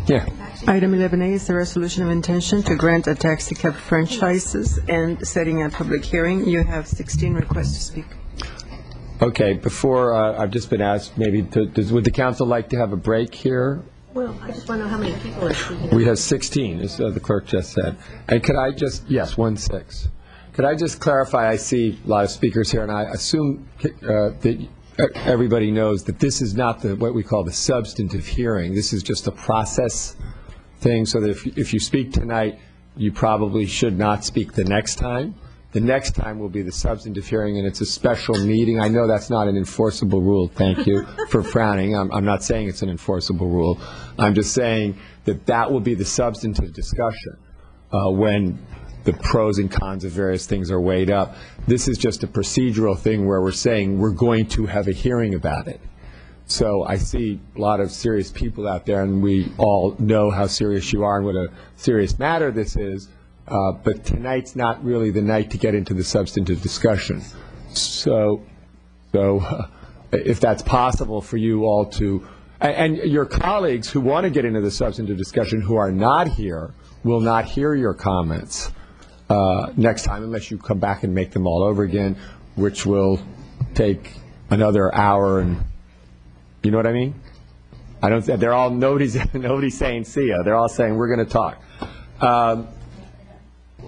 Yeah. Item 11A is the resolution of intention to grant a taxi cab franchises and setting a public hearing. You have 16 requests to speak. Okay, before, I've just been asked, maybe, would the council like to have a break here? Well, I just want to know how many people are speaking. We have 16, as the clerk just said. And could I just, yes, 1-6. Could I just clarify, I see a lot of speakers here, and I assume that everybody knows that this is not what we call the substantive hearing. This is just a process thing, so that if you speak tonight, you probably should not speak the next time. The next time will be the substantive hearing, and it's a special meeting. I know that's not an enforceable rule. Thank you for frowning. I'm not saying it's an enforceable rule. I'm just saying that will be the substantive discussion when the pros and cons of various things are weighed up. This is just a procedural thing where we're saying we're going to have a hearing about it. So I see a lot of serious people out there, and we all know how serious you are and what a serious matter this is. But tonight's not really the night to get into the substantive discussion. So if that's possible for you all to, and your colleagues who want to get into the substantive discussion who are not here will not hear your comments next time unless you come back and make them all over again, which will take another hour. And you know what I mean? They're all, nobody's saying see ya. They're all saying we're going to talk.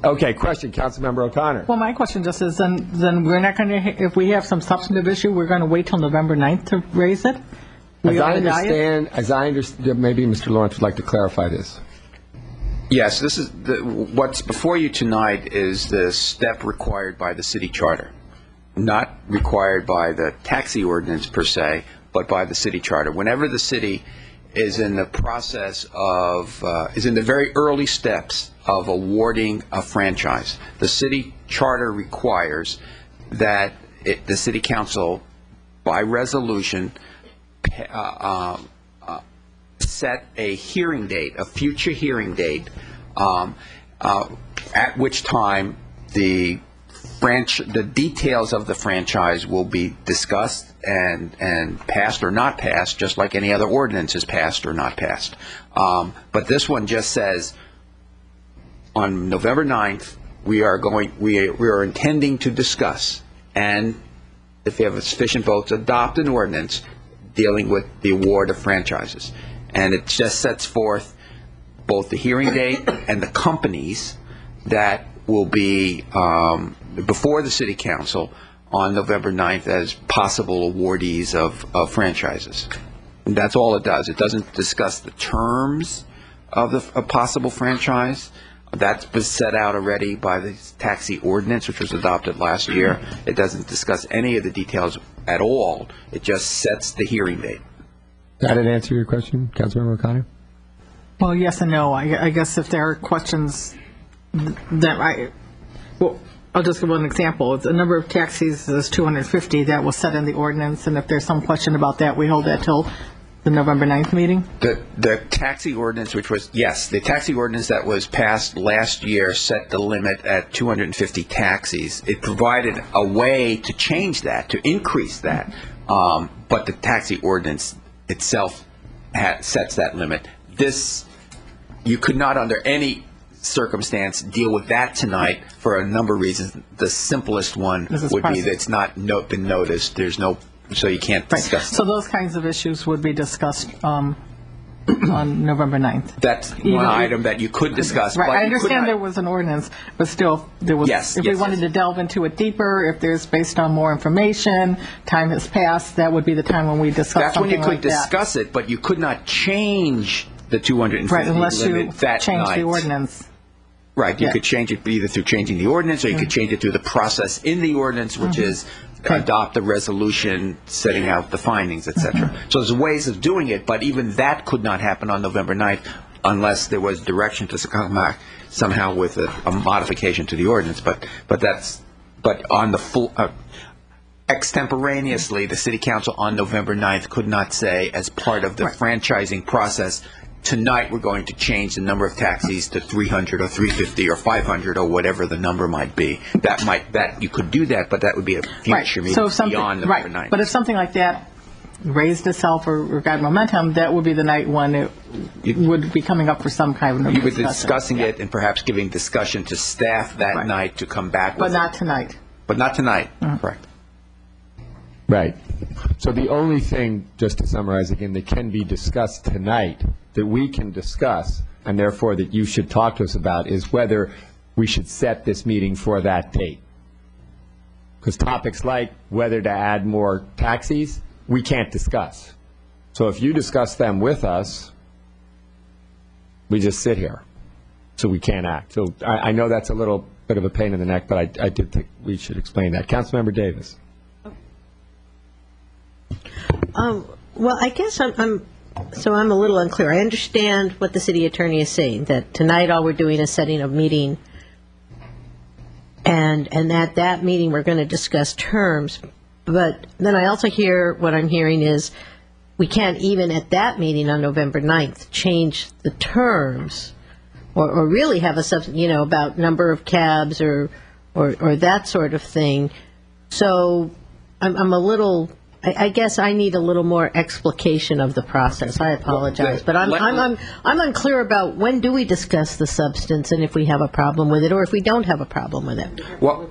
Okay, question, Councilmember O'Connor. Well, my question just is, then we're not going to, if we have some substantive issue, we're going to wait till November 9th to raise it? As I understand, maybe Mr. Lawrence would like to clarify this. Yes, this is what's before you tonight is the step required by the city charter, not required by the taxi ordinance per se, but by the city charter. Whenever the city is in the process of, is in the very early steps of awarding a franchise, the city charter requires that the city council, by resolution, set a hearing date, a future hearing date, at which time the details of the franchise will be discussed and passed or not passed, just like any other ordinance is passed or not passed. But this one just says, on November 9th, we are intending to discuss, and if we have sufficient votes, adopt an ordinance dealing with the award of franchises. And it just sets forth both the hearing date and the companies that will be before the city council on November 9th as possible awardees of franchises. And that's all it does. It doesn't discuss the terms of a possible franchise. That was set out already by the taxi ordinance, which was adopted last year. It doesn't discuss any of the details at all. It just sets the hearing date. That did answer your question, Councilmember O'Connor? Well, yes and no. I guess if there are questions well, I'll just give one example. The number of taxis is 250. That was set in the ordinance, and if there's some question about that, we hold that till the November 9th meeting? The taxi ordinance, the taxi ordinance that was passed last year set the limit at 250 taxis. It provided a way to change that, to increase that, but the taxi ordinance itself sets that limit. You could not under any circumstance deal with that tonight for a number of reasons. The simplest one would be that it's not been noticed. So you can't discuss. So those kinds of issues would be discussed on November 9th. That's one item that you could discuss. Right. But I understand there was an ordinance, but still, there was. If we wanted to delve into it deeper, if there's based on more information, time has passed, that would be the time when we discuss. That's when you could discuss it, but you could not change the 250 unless limit you that change night. The ordinance. Right. You could change it either through changing the ordinance, or you could change it through the process in the ordinance, which is adopt a resolution setting out the findings, etc. So there's ways of doing it, but even that could not happen on November 9th unless there was direction to come back somehow with a modification to the ordinance. But on the full extemporaneously, the city council on November 9th could not say, as part of the franchising process, tonight we're going to change the number of taxis to 300 or 350 or 500 or whatever the number might be. That you could do that, but that would be a future meeting beyond November 9th. But if something like that raised itself or got momentum, that would be the night when it would be coming up for some kind of You would discussion. be discussing it and perhaps giving discussion to staff that night to come back with But not tonight. But not tonight, correct. Right. So the only thing, just to summarize again, that can be discussed tonight, that we can discuss, and therefore that you should talk to us about, is whether we should set this meeting for that date. Because topics like whether to add more taxis, we can't discuss. So if you discuss them with us, we just sit here. So we can't act. So I know that's a little bit of a pain in the neck, but I did think we should explain that. Councilmember Davis. Well, I guess I'm a little unclear. I understand what the city attorney is saying, that tonight all we're doing is setting a meeting, and at that meeting we're going to discuss terms. But then I also hear what I'm hearing is we can't even at that meeting on November 9th change the terms or really have a about number of cabs or that sort of thing. So I'm a little. I guess I need a little more explication of the process. I apologize, but I'm unclear about when do we discuss the substance and if we have a problem with it or if we don't have a problem with it. Well,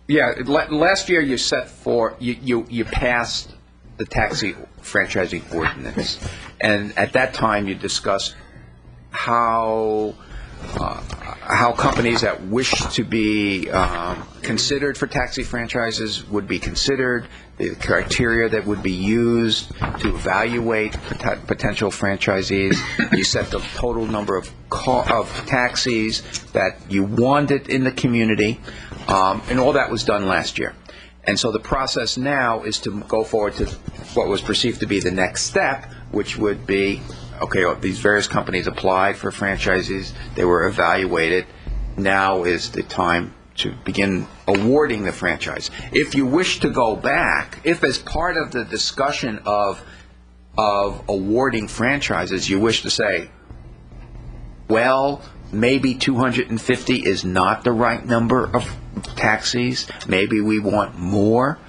yeah, last year you set for you passed the taxi franchising ordinance, and at that time you discussed how companies that wish to be considered for taxi franchises would be considered, the criteria that would be used to evaluate potential franchisees. You set the total number of taxis that you wanted in the community, and all that was done last year. And so the process now is to go forward to what was perceived to be the next step, which would be, okay, these various companies applied for franchises, they were evaluated, now is the time to begin awarding the franchise. If you wish to go back, if as part of the discussion of awarding franchises you wish to say, well, maybe 250 is not the right number of taxis, maybe we want more,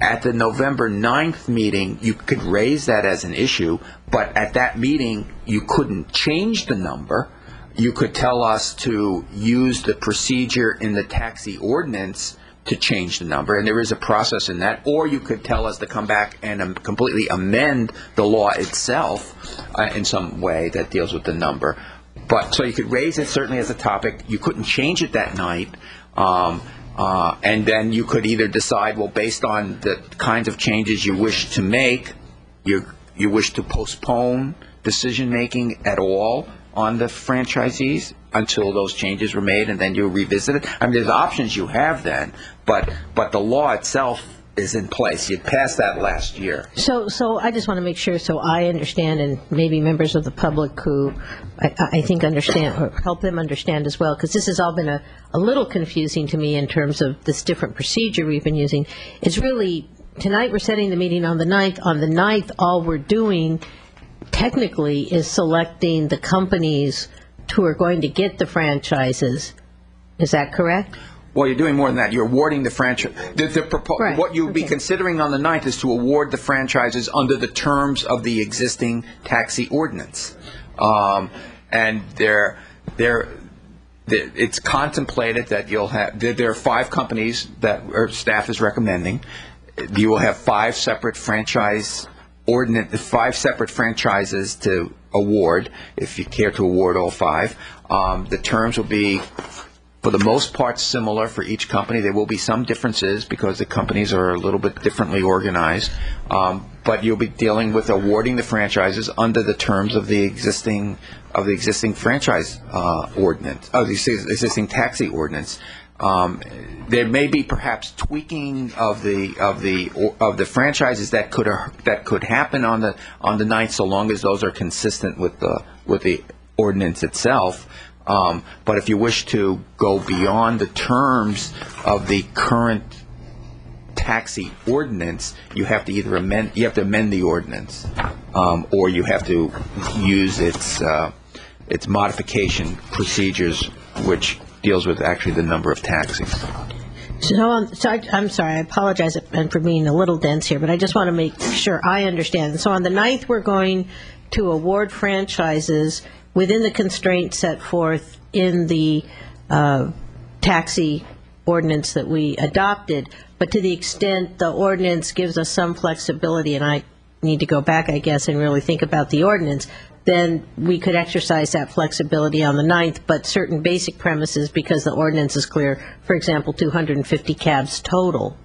at the November 9th meeting, you could raise that as an issue, but at that meeting, you couldn't change the number. You could tell us to use the procedure in the taxi ordinance to change the number, and there is a process in that, or you could tell us to come back and completely amend the law itself in some way that deals with the number. But so you could raise it certainly as a topic. You couldn't change it that night. And then you could either decide, well, based on the kinds of changes you wish to make, you wish to postpone decision-making at all on the franchisees until those changes were made, and then you revisit it. I mean, there's options you have then, but the law itself is in place. You passed that last year. So I just want to make sure so I understand, and maybe members of the public who I think understand, or help them understand as well, because this has all been a little confusing to me in terms of this different procedure we've been using. It's really, tonight we're setting the meeting on the 9th. On the 9th, all we're doing technically is selecting the companies who are going to get the franchises. Is that correct? Well, you're doing more than that. You're awarding the franchise. Right. What you'll be considering on the 9th is to award the franchises under the terms of the existing taxi ordinance. And it's contemplated that you'll have, there are 5 companies that our staff is recommending. You will have 5 separate franchises to award, if you care to award all 5. The terms will be, for the most part, similar for each company. There will be some differences because the companies are a little bit differently organized. But you'll be dealing with awarding the franchises under the terms of the existing franchise ordinance, of the existing taxi ordinance. There may be perhaps tweaking of the franchises that could happen on the 9th, so long as those are consistent with the ordinance itself. But if you wish to go beyond the terms of the current taxi ordinance, you have to either amend the ordinance, or you have to use its modification procedures, which deals with actually the number of taxis. I'm sorry, I apologize for being a little dense here, but I just want to make sure I understand. So on the 9th, we're going to award franchises within the constraints set forth in the taxi ordinance that we adopted, but to the extent the ordinance gives us some flexibility, and I need to go back, I guess, and really think about the ordinance, then we could exercise that flexibility on the 9th, but certain basic premises, because the ordinance is clear, for example, 250 cabs total.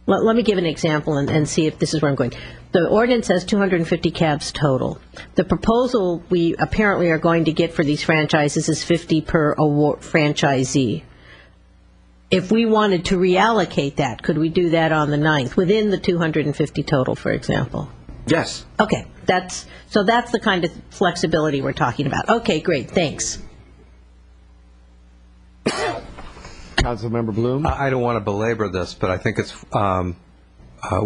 Let me give an example and see if this is where I'm going. The ordinance says 250 cabs total. The proposal we apparently are going to get for these franchises is 50 per award franchisee. If we wanted to reallocate that, could we do that on the 9th, within the 250 total, for example? Yes. Okay, that's the kind of flexibility we're talking about. Okay, great, thanks. Councilmember Bloom? I don't want to belabor this, but I think it's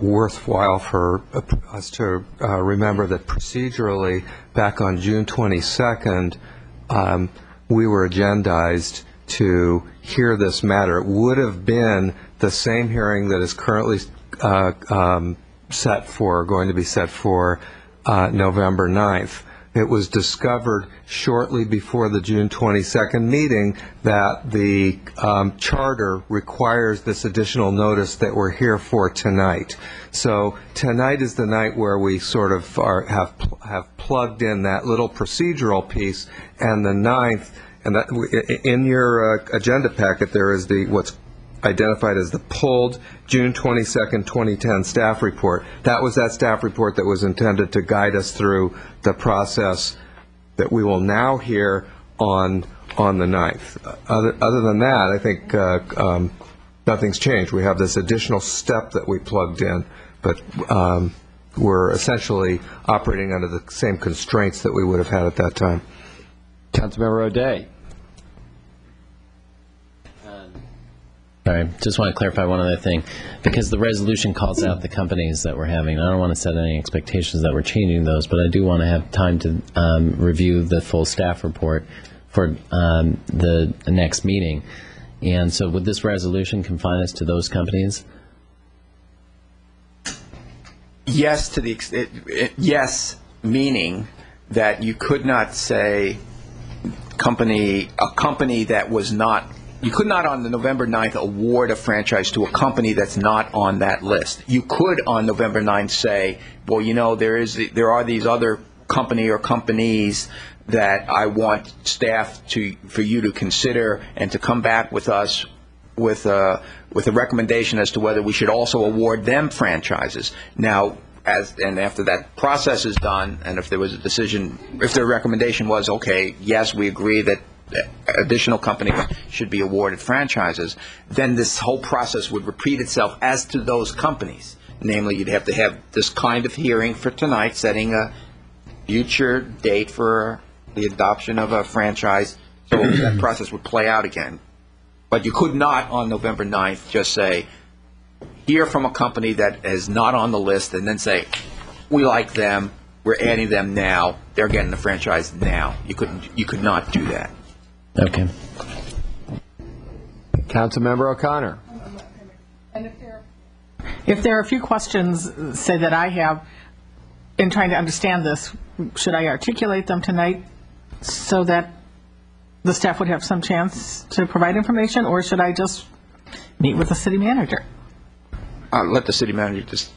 worthwhile for us to remember that procedurally, back on June 22nd, we were agendized to hear this matter. It would have been the same hearing that is currently going to be set for November 9th. It was discovered shortly before the June 22nd meeting that the charter requires this additional notice that we're here for tonight. So tonight is the night where we sort of have plugged in that little procedural piece, and the 9th, and that in your agenda packet there is what's identified as the pulled June 22nd, 2010 staff report. That was that staff report that was intended to guide us through the process that we will now hear on the 9th. Other than that, I think nothing's changed. We have this additional step that we plugged in, but we're essentially operating under the same constraints that we would have had at that time. Councilmember O'Day. Sorry, just want to clarify one other thing, because the resolution calls out the companies that we're having. I don't want to set any expectations that we're changing those, but I do want to have time to review the full staff report for the next meeting. And so would this resolution confine us to those companies? Yes, to the extent, yes, meaning that you could not say a company that was not. You could not on the November 9th award a franchise to a company that's not on that list. You could on November 9th say, well, you know, there are these other company or companies that I want staff for you to consider and to come back with us with a recommendation as to whether we should also award them franchises. Now, and after that process is done, and if there was a decision, if their recommendation was, okay, yes, we agree that additional companies should be awarded franchises, then this whole process would repeat itself as to those companies. Namely, you'd have to have this kind of hearing for tonight, setting a future date for the adoption of a franchise, so that process would play out again. But you could not on November 9th just say, hear from a company that is not on the list, and then say, we like them, we're adding them now, they're getting the franchise now. You could not do that. Okay. Councilmember O'Connor. And if there are a few questions, say, that I have in trying to understand this, should I articulate them tonight so that the staff would have some chance to provide information, or should I just meet with the city manager? Let the city manager just...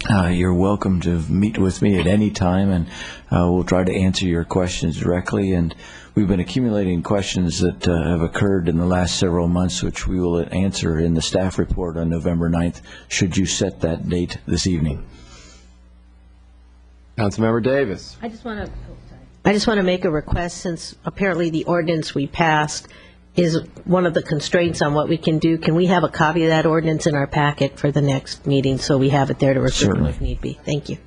You're welcome to meet with me at any time, and we'll try to answer your questions directly. And we've been accumulating questions that have occurred in the last several months, which we will answer in the staff report on November 9th, should you set that date this evening. Councilmember Davis. I just want to make a request, since apparently the ordinance we passed is one of the constraints on what we can do. Can we have a copy of that ordinance in our packet for the next meeting so we have it there to refer to if need be? Thank you.